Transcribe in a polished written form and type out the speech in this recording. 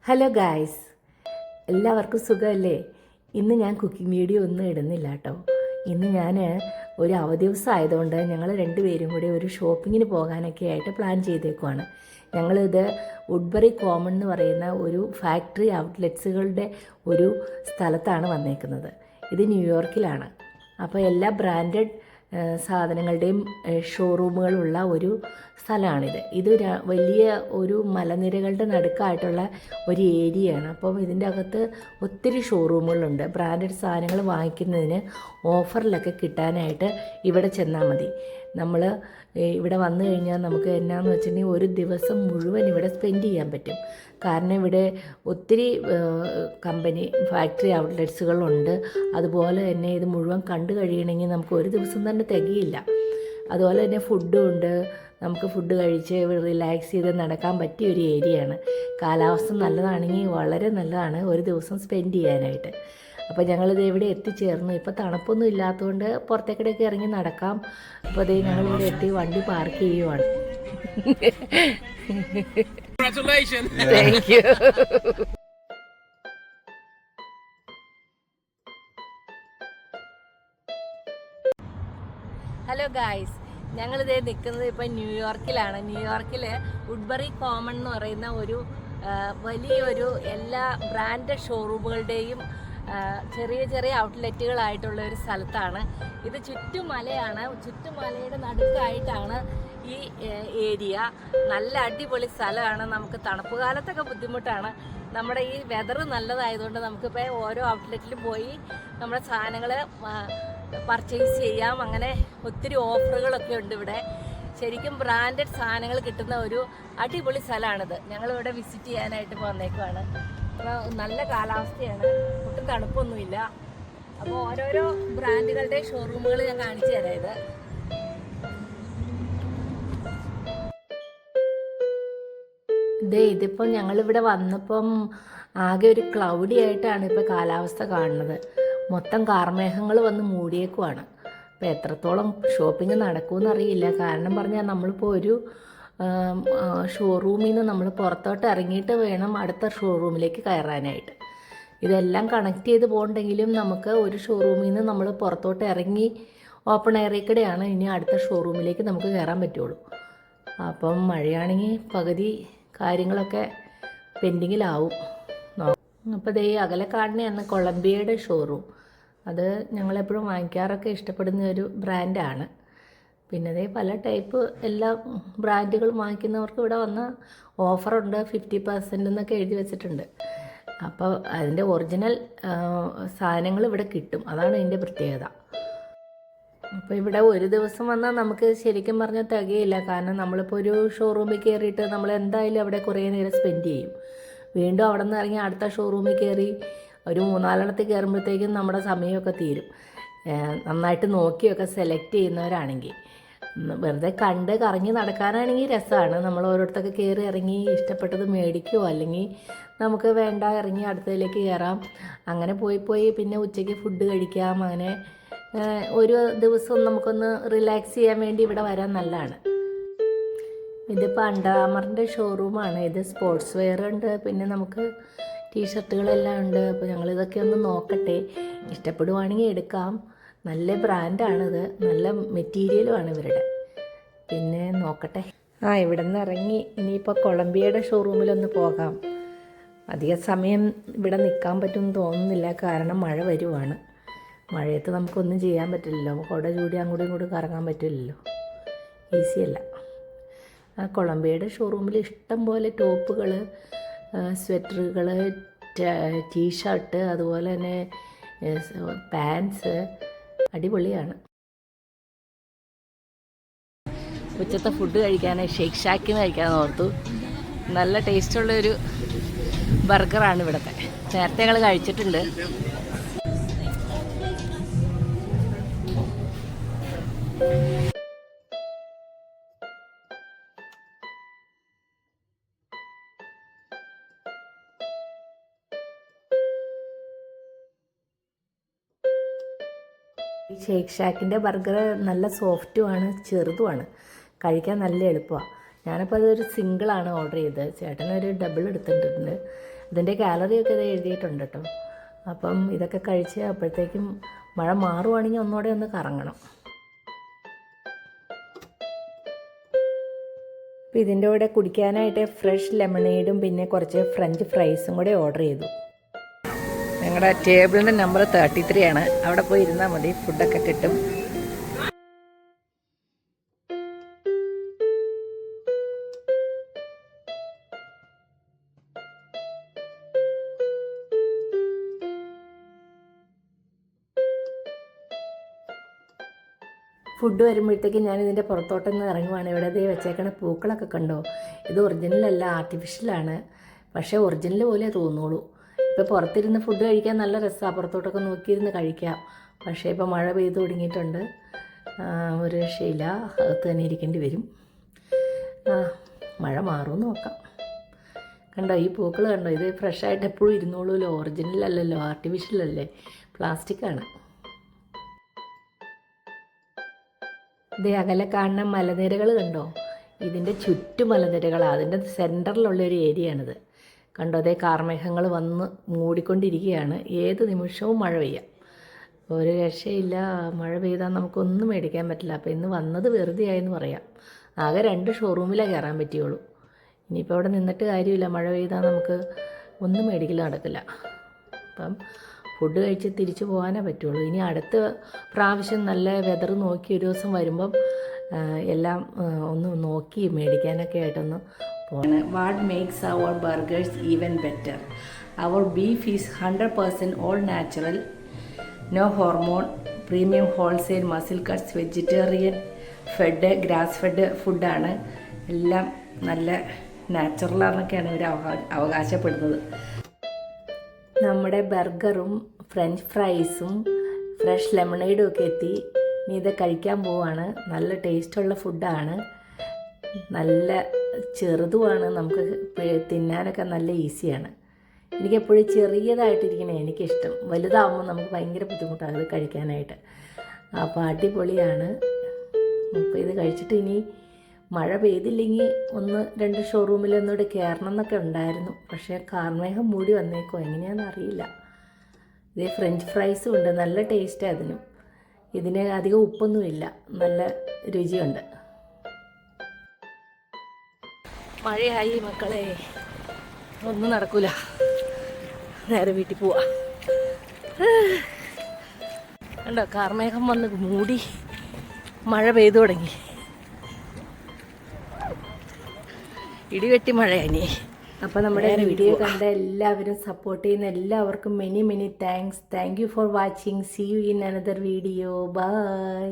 Hello guys, എല്ലാവർക്കും സുഖമല്ലേ? ഇന്ന് ഞാൻ കുക്കിംഗ് വീഡിയോ ഒന്നും ഇടുന്നില്ല കേട്ടോ. ഇന്ന് ഞാൻ ഒരു അവധി ദിവസം ആയതുകൊണ്ട് ഞങ്ങൾ രണ്ടുപേരും കൂടി ഒരു ഷോപ്പിങ്ങിന് പോകാനൊക്കെ ആയിട്ട് പ്ലാൻ ചെയ്തേക്കുവാണ്. ഞങ്ങളിത് വുഡ്ബറി കോമൺ എന്ന് പറയുന്ന ഒരു ഫാക്ടറി ഔട്ട്ലെറ്റ്സുകളുടെ ഒരു സ്ഥലത്താണ് വന്നേക്കുന്നത്. ഇത് ന്യൂയോർക്കിലാണ്. അപ്പോൾ എല്ലാ ബ്രാൻഡഡ് സാധനങ്ങളുടെയും ഷോറൂമുകളുള്ള ഒരു സ്ഥലമാണിത്. ഇത് വലിയ ഒരു മലനിരകളുടെ നടുക്കായിട്ടുള്ള ഒരു ഏരിയയാണ്. അപ്പം ഇതിൻ്റെ അകത്ത് ഒത്തിരി ഷോറൂമുകളുണ്ട്. ബ്രാൻഡഡ് സാധനങ്ങൾ വാങ്ങിക്കുന്നതിന് ഓഫറിലൊക്കെ കിട്ടാനായിട്ട് ഇവിടെ ചെന്നാൽ മതി. നമ്മൾ ഇവിടെ വന്നു കഴിഞ്ഞാൽ നമുക്ക് എന്നാന്ന് വെച്ചിട്ടുണ്ടെങ്കിൽ ഒരു ദിവസം മുഴുവൻ ഇവിടെ സ്പെൻഡ് ചെയ്യാൻ പറ്റും. കാരണം ഇവിടെ ഒത്തിരി കമ്പനി ഫാക്ടറി ഔട്ട്ലെറ്റ്സുകളുണ്ട്. അതുപോലെ തന്നെ ഇത് മുഴുവൻ കണ്ടു കഴിയണമെങ്കിൽ നമുക്ക് ഒരു ദിവസം തന്നെ തികയില്ല. അതുപോലെ തന്നെ ഫുഡും ഉണ്ട്. നമുക്ക് ഫുഡ് കഴിച്ച് റിലാക്സ് ചെയ്ത് നടക്കാൻ പറ്റിയ ഒരു ഏരിയയാണ്. കാലാവസ്ഥ നല്ലതാണെങ്കിൽ വളരെ നല്ലതാണ് ഒരു ദിവസം സ്പെൻഡ് ചെയ്യാനായിട്ട്. അപ്പോൾ ഞങ്ങളിത് ഇവിടെ എത്തിച്ചേർന്നു. ഇപ്പോൾ തണുപ്പൊന്നും ഇല്ലാത്തതുകൊണ്ട് പുറത്തേക്കിടയ്ക്ക് ഇറങ്ങി നടക്കാം. അപ്പോൾ അതേ ഞങ്ങളിവിടെ എത്തി വണ്ടി പാർക്ക് ചെയ്യുവാണ്. Thank you. ഹലോ ഗായ്സ്, ഞങ്ങളിതേ നിൽക്കുന്നത് ഇപ്പോൾ ന്യൂയോർക്കിലാണ്. ന്യൂയോർക്കിൽ വുഡ്ബറി കോമൺ എന്ന് പറയുന്ന ഒരു വലിയൊരു എല്ലാ ബ്രാൻഡ് ഷോറൂമുകളുടെയും ചെറിയ ചെറിയ ഔട്ട്ലെറ്റുകളായിട്ടുള്ള ഒരു സ്ഥലത്താണ്. ഇത് ചുറ്റുമലയാണ്. ചുറ്റുമലയുടെ നടുക്കായിട്ടാണ് ഈ ഏരിയ. നല്ല അടിപൊളി സ്ഥലമാണ്. നമുക്ക് തണുപ്പ് കാലത്തൊക്കെ ബുദ്ധിമുട്ടാണ്. നമ്മുടെ ഈ വെതർ നല്ലതായതുകൊണ്ട് നമുക്കിപ്പോൾ ഓരോ ഔട്ട്ലെറ്റിലും പോയി നമ്മുടെ സാധനങ്ങൾ പർച്ചേസ് ചെയ്യാം. അങ്ങനെ ഒത്തിരി ഓഫറുകളൊക്കെ ഉണ്ട് ഇവിടെ. ശരിക്കും ബ്രാൻഡഡ് സാധനങ്ങൾ കിട്ടുന്ന ഒരു അടിപൊളി സ്ഥലമാണിത്. ഞങ്ങളിവിടെ വിസിറ്റ് ചെയ്യാനായിട്ട് വന്നേക്കുവാണ്. നല്ല കാലാവസ്ഥയാണ്, ഒട്ടും തണുപ്പൊന്നുമില്ല. അപ്പോൾ ഓരോരോ ബ്രാൻഡുകളുടെ ഷോറൂമുകൾ ഞാൻ കാണിച്ചു തരാം. ഇതിപ്പോൾ ഞങ്ങളിവിടെ വന്നപ്പം ആകെ ഒരു ക്ലൗഡി ആയിട്ടാണ് ഇപ്പോൾ കാലാവസ്ഥ കാണുന്നത്. മൊത്തം കാർമേഘങ്ങൾ വന്ന് മൂടിയേക്കുവാണ്. അപ്പോൾ എത്രത്തോളം ഷോപ്പിംഗ് നടക്കുമെന്നറിയില്ല. കാരണം പറഞ്ഞാൽ നമ്മളിപ്പോൾ ഒരു ഷോറൂമിൽ നിന്ന് നമ്മൾ പുറത്തോട്ട് ഇറങ്ങിയിട്ട് വേണം അടുത്ത ഷോറൂമിലേക്ക് കയറാനായിട്ട്. ഇതെല്ലാം കണക്ട് ചെയ്ത് പോകണ്ടെങ്കിലും നമുക്ക് ഒരു ഷോറൂമിൽ നിന്ന് നമ്മൾ പുറത്തോട്ട് ഇറങ്ങി ഓപ്പൺ എയറിൽ കൂടെയാണ് ഇനി അടുത്ത ഷോറൂമിലേക്ക് നമുക്ക് കയറാൻ പറ്റുള്ളൂ. അപ്പം മഴയാണെങ്കിൽ പകുതി കാര്യങ്ങളൊക്കെ പെൻഡിങ്ങിലാവും. അപ്പോൾ ദേ അകലെ കാണുന്നതാണ് കൊളംബിയയുടെ ഷോറൂം. അത് ഞങ്ങളെപ്പോഴും വാങ്ങിക്കാറൊക്കെ ഇഷ്ടപ്പെടുന്ന ഒരു ബ്രാൻഡാണ്. പിന്നെ അതേ പല ടൈപ്പ് എല്ലാ ബ്രാൻഡുകളും വാങ്ങിക്കുന്നവർക്ക് ഇവിടെ വന്ന ഓഫറുണ്ട്. 50% എന്നൊക്കെ എഴുതി വെച്ചിട്ടുണ്ട്. അപ്പോൾ അതിൻ്റെ ഒറിജിനൽ സാധനങ്ങൾ ഇവിടെ കിട്ടും. അതാണ് ഇതിൻ്റെ പ്രത്യേകത. അപ്പോൾ ഇവിടെ ഒരു ദിവസം വന്നാൽ നമുക്ക് ശരിക്കും പറഞ്ഞാൽ തികയില്ല. കാരണം നമ്മളിപ്പോൾ ഒരു ഷോറൂമിൽ കയറിയിട്ട് നമ്മൾ എന്തായാലും അവിടെ കുറേ നേരം സ്പെൻഡ് ചെയ്യും. വീണ്ടും അവിടെ നിന്ന് ഇറങ്ങി അടുത്ത ഷോറൂമിൽ കയറി ഒരു 3-4 കയറുമ്പോഴത്തേക്കും നമ്മുടെ സമയമൊക്കെ തീരും. നന്നായിട്ട് നോക്കിയൊക്കെ സെലക്ട് ചെയ്യുന്നവരാണെങ്കിൽ. വെറുതെ കണ്ട് കറങ്ങി നടക്കാനാണെങ്കിൽ രസമാണ്. നമ്മൾ ഓരോരുത്തൊക്കെ കയറി ഇറങ്ങി ഇഷ്ടപ്പെട്ടത് മേടിക്കുമോ, അല്ലെങ്കിൽ നമുക്ക് വേണ്ട ഇറങ്ങി അടുത്തതിലേക്ക് കയറാം. അങ്ങനെ പോയി പിന്നെ ഉച്ചയ്ക്ക് ഫുഡ് കഴിക്കാം. അങ്ങനെ ഒരു ദിവസം നമുക്കൊന്ന് റിലാക്സ് ചെയ്യാൻ വേണ്ടി ഇവിടെ വരാൻ നല്ലതാണ്. ഇതിപ്പോൾ അണ്ടർ ആർമറിൻ്റെ ഷോറൂമാണ്. ഇത് സ്പോർട്സ് വെയർ ഉണ്ട്, പിന്നെ നമുക്ക് ടീഷർട്ടുകളെല്ലാം ഉണ്ട്. അപ്പോൾ ഞങ്ങളിതൊക്കെ ഒന്ന് നോക്കട്ടെ. ഇഷ്ടപ്പെടുവാണെങ്കിൽ എടുക്കാം. നല്ല ബ്രാൻഡാണിത്, നല്ല മെറ്റീരിയലുമാണ് ഇവരുടെ. പിന്നെ നോക്കട്ടെ. ഇവിടെ നിന്ന് ഇറങ്ങി ഇനിയിപ്പോൾ കൊളംബിയയുടെ ഷോറൂമിലൊന്ന് പോകാം. അധിക സമയം ഇവിടെ നിൽക്കാൻ പറ്റുമെന്ന് തോന്നുന്നില്ല, കാരണം മഴ വരുവാണ്. മഴയത്ത് നമുക്കൊന്നും ചെയ്യാൻ പറ്റില്ലല്ലോ. കുട ചൂടി അങ്ങോട്ടും ഇങ്ങോട്ടും കറങ്ങാൻ പറ്റില്ലല്ലോ, ഈസിയല്ല. കൊളംബിയയുടെ ഷോറൂമിൽ ഇഷ്ടം പോലെ ടോപ്പുകൾ, സ്വെറ്ററുകൾ, ടീഷർട്ട്, അതുപോലെ തന്നെ പാൻസ് അടിപൊളിയാണ്. ഉച്ചത്തെ ഫുഡ് കഴിക്കാനായി ഷേക്ക് ഷാക്കിൽ നിന്ന് കഴിക്കാമെന്ന് ഓർത്തു. നല്ല ടേസ്റ്റുള്ളൊരു ബർഗറാണ് ഇവിടുത്തെ. നേരത്തെ ഞങ്ങൾ കഴിച്ചിട്ടുണ്ട്. ഈ ഷേക്ക് ഷാക്കിൻ്റെ ബർഗർ നല്ല സോഫ്റ്റുമാണ്, ചെറുതുമാണ്, കഴിക്കാൻ നല്ല എളുപ്പമാണ്. ഞാനപ്പോൾ അതൊരു സിംഗിളാണ് ഓർഡർ ചെയ്തത്. ചേട്ടനൊരു ഡബിൾ എടുത്തിട്ടുണ്ട്. ഇതിൻ്റെ കാലറിയൊക്കെ ഇത് എഴുതിയിട്ടുണ്ട് കേട്ടോ. അപ്പം ഇതൊക്കെ കഴിച്ച് അപ്പോഴത്തേക്കും മഴ മാറുവാണെങ്കിൽ ഒന്നുകൂടെ ഒന്ന് കറങ്ങണം. അപ്പോൾ ഇതിൻ്റെ കൂടെ കുടിക്കാനായിട്ട് ഫ്രഷ് ലെമണേഡും പിന്നെ കുറച്ച് ഫ്രഞ്ച് ഫ്രൈസും കൂടെ ഓർഡർ ചെയ്തു. ഞങ്ങളുടെ ടേബിളിൻ്റെ നമ്പർ 33 ആണ്. അവിടെ പോയി ഇരുന്നാൽ മതി, ഫുഡൊക്കെ കിട്ടും. ഫുഡ് വരുമ്പോഴത്തേക്ക് ഞാൻ ഇതിൻ്റെ പുറത്തോട്ടൊന്ന് ഇറങ്ങുവാണ്. ഇവിടെ ദേ വെച്ചേക്കണ പൂക്കളൊക്കെ കണ്ടോ? ഇത് ഒറിജിനലല്ല, ആർട്ടിഫിഷ്യലാണ്. പക്ഷേ ഒറിജിനൽ പോലെ തോന്നുള്ളൂ. ഇപ്പോൾ പുറത്തിരുന്ന് ഫുഡ് കഴിക്കാൻ നല്ല രസമാണ്, പുറത്തോട്ടൊക്കെ നോക്കിയിരുന്ന് കഴിക്കാം. പക്ഷേ ഇപ്പോൾ മഴ പെയ്ത് തുടങ്ങിയിട്ടുണ്ട്, ഒരു രക്ഷയില്ല, അകത്ത് തന്നെ ഇരിക്കേണ്ടി വരും. മഴ മാറുമെന്ന് നോക്കാം. കണ്ടോ ഈ പൂക്കൾ കണ്ടോ? ഇത് ഫ്രഷായിട്ട് എപ്പോഴും ഇരുന്നോളൂല്ലോ, ഒറിജിനലല്ലല്ലോ, ആർട്ടിഫിഷ്യലല്ലേ, പ്ലാസ്റ്റിക്കാണ്. ഇത് അകലെ കാണുന്ന മലനിരകൾ കണ്ടോ? ഇതിൻ്റെ ചുറ്റും മലനിരകളാണ്, അതിൻ്റെ സെൻറ്ററിലുള്ളൊരു ഏരിയയാണിത്. കണ്ടോ? അതേ കാർമേഘങ്ങൾ വന്ന് മൂടിക്കൊണ്ടിരിക്കുകയാണ്. ഏത് നിമിഷവും മഴ പെയ്യാം, ഒരു രക്ഷയില്ല. മഴ പെയ്താൽ നമുക്കൊന്നും മേടിക്കാൻ പറ്റില്ല. അപ്പോൾ ഇന്ന് വന്നത് വെറുതെ ആയെന്ന് പറയാം. ആകെ 2 ഷോറൂമിലാണ് കയറാൻ പറ്റുള്ളൂ. ഇനിയിപ്പോൾ അവിടെ നിന്നിട്ട് കാര്യമില്ല, മഴ പെയ്താൽ നമുക്ക് ഒന്നും മേടിക്കൽ നടക്കില്ല. അപ്പം ഫുഡ് കഴിച്ച് തിരിച്ചു പോകാനേ പറ്റുള്ളൂ. ഇനി അടുത്ത പ്രാവശ്യം നല്ല വെതർ നോക്കി ഒരു ദിവസം വരുമ്പം എല്ലാം ഒന്ന് നോക്കി മേടിക്കാനൊക്കെ ആയിട്ടൊന്ന് പോകണം. What makes our burgers even better? Our beef is 100% all natural, no hormone, premium wholesale muscle cuts, vegetarian fed, grass fed ഫുഡാണ്. എല്ലാം നല്ല നാച്ചുറലാണെന്നൊക്കെയാണ് ഇവർ അവകാശപ്പെടുന്നത്. നമ്മുടെ ബർഗറും ഫ്രഞ്ച് ഫ്രൈസും ഫ്രഷ് ലെമണേഡും ഒക്കെ എത്തി. ഇനി ഇത് കഴിക്കാൻ പോവാണ്. നല്ല ടേസ്റ്റുള്ള ഫുഡാണ്, നല്ല ചെറുതുമാണ്, നമുക്ക് തിന്നാനൊക്കെ നല്ല ഈസിയാണ്. എനിക്കെപ്പോഴും ചെറിയതായിട്ടിരിക്കണേ എനിക്കിഷ്ടം, വലുതാകുമ്പോൾ നമുക്ക് ഭയങ്കര ബുദ്ധിമുട്ടാണ് ഇത് കഴിക്കാനായിട്ട്. അപ്പോൾ അടിപൊളിയാണ്. അപ്പോൾ ഇത് കഴിച്ചിട്ട് ഇനി മഴ പെയ്തില്ലെങ്കിൽ 1-2 ഷോറൂമിലൊന്നുകൂടെ കയറണം എന്നൊക്കെ ഉണ്ടായിരുന്നു. പക്ഷേ കാർമേഘം മൂടി വന്നേക്കോ, എങ്ങനെയാണെന്ന് അറിയില്ല. ഇത് ഫ്രഞ്ച് ഫ്രൈസും ഉണ്ട്, നല്ല ടേസ്റ്റാണ് അതിനും. ഇതിന് അധികം ഉപ്പൊന്നുമില്ല, നല്ല രുചിയുണ്ട്. മഴയായി മക്കളെ, ഒന്നും നടക്കൂല, നേരെ വീട്ടിൽ പോവാ. കണ്ടോ കാർമേഘം വന്ന് മൂടി മഴ പെയ്തു തുടങ്ങി. ഇടിവെട്ടി മഴയാനി. അപ്പോൾ നമ്മുടെ വീഡിയോ കണ്ട എല്ലാവരും സപ്പോർട്ട് ചെയ്യുന്ന എല്ലാവർക്കും many thanks. Thank you for watching. See you in another video. By.